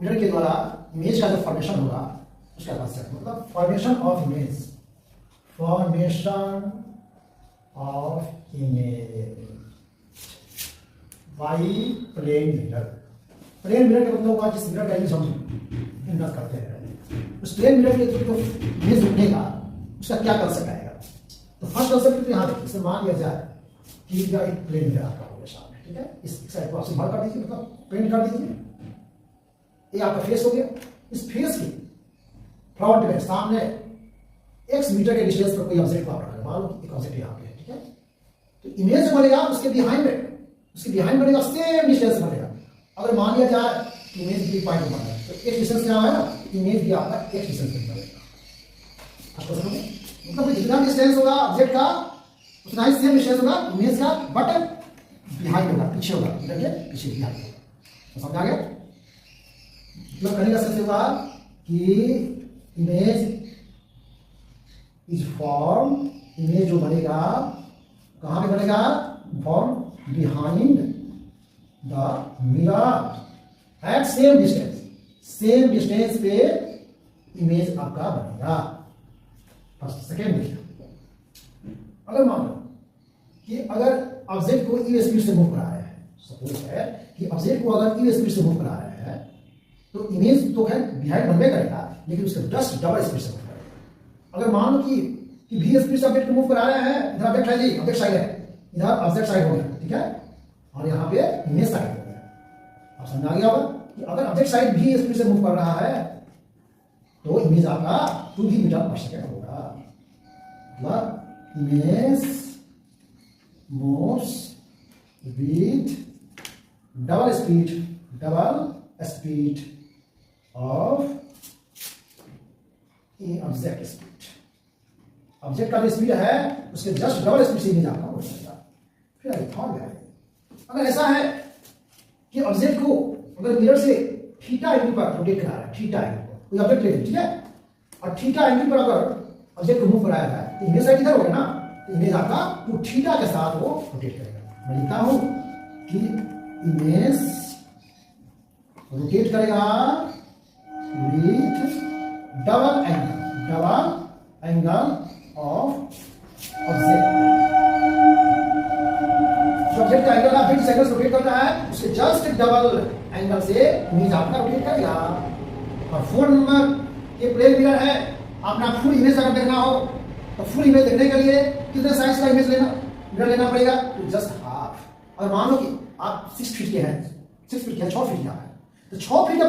Mirror के द्वारा image का जो फॉर्मेशन होगा उसका कंसेप्ट, मतलब formation of image, formation of image by plane mirror. Plane mirror का मतलब होगा जिस मिरर का यूज हम इंडस करते हैं, उस प्लेन मिरर के जो इमेज बनेगा उसका क्या कंसेप्ट आएगा। तो फर्स्ट कंसेप्ट तो यहाँ देखिए, इसमें मान लिया जाए कि यह एक प्लेन मिरर आपका होगा सामने, ठीक है। इस साइड को आप सिंबल कर दीजिए, मतलब पेंट कर दीजिए। ये आपका फेस हो गया। इस फेस के फ्रंट में सामने x मीटर के डिस्टेंस पर कोई ऑब्जेक्ट को आप रख रहे हैं, मान लो एक ऑब्जेक्ट यहाँ पे है, ठीक है। तो इमेज जो बनेगा उसके बिहाइंड बनेगा, सेम डिस्टेंस बनेगा। अगर मान लिया जाए कि इमेज भी पॉइंट बना है तो एक डिस्टेंस क्या है ना, इमेज भी आपका एक डिस्टेंस बनेगा। आपको समझ में? मतलब जितना डिस्टेंस होगा ऑब्जेक्ट का उतना ही सेम डिस्टेंस होगा इमेज का, बट बिहाइंड होगा, पीछे होगा, पीछे बिहाइंड होगा। तो समझ आ गया? मतलब कहने का सेंस होगा कि इमेज इज फॉर्म, इमेज जो बनेगा कहां पे बनेगा, form behind the mirror at same distance पे इमेज आपका बनेगा। फर्स्ट सेकेंड देखिए, अगर मान लो कि अगर ऑब्जेक्ट को ई स्पीड से मूव करा रहे हैं, सपोज है कि ऑब्जेक्ट को अगर ई स्पीड से मूव करा रहे हैं तो इमेज तो है बिहाइंड बनने करेगा, लेकिन उसका जस्ट डबल स्पीड से मूव करेगा। अगर मान लो कि भी स्पीड से ऑब्जेक्ट को मूव करा रहे हैं, इधर ऑब्जेक्ट है जी, ऑब्जेक्ट साइड है, इधर ऑब्जेक्ट साइड हो गया, ठीक है, और यहाँ पे इमेज साइड हो गया। आप समझ आ गया होगा कि अगर ऑब्जेक्ट साइड भी स्पीड से मूव कर रहा है तो इमेज आपका 2 मीटर पर सेकेंड होगा। मतलब image moves with double speed of object speed. Object का जो स्पीड है उसके जस्ट डबल स्पीड से इमेज आपका हो जाएगा। फिर आगे थॉट है, अगर ऐसा है कि ऑब्जेक्ट को अगर मिरर से थीटा एंगल पर रोटेट करा रहा है, थीटा एंगल पर कोई ऑब्जेक्ट ले, ठीक है, और थीटा एंगल पर अगर ऑब्जेक्ट को मूव कराया है तो इमेज साइड इधर होगा ना, तो इमेज आपका तो थीटा के साथ वो रोटेट करेगा। मैं लिखता हूं कि इमेज रोटेट करेगा with double angle of object. Object का एंगल आप 20 सेकंड रोटेट कर रहा है, उसके जस्ट डबल एंगल से इमेज आपका रोटेट करेगा। और 4 नंबर के प्लेन मिरर है, आपने फुल इमेज अगर देखना हो तो फुल इमेज देखने के लिए कितने साइज का इमेज मिरर लेना पड़ेगा, तो जस्ट हाफ। और मान लो कि आप 6 फीट के हैं, 6 फीट के हैं, 6 फीट का है, तो 6 फीट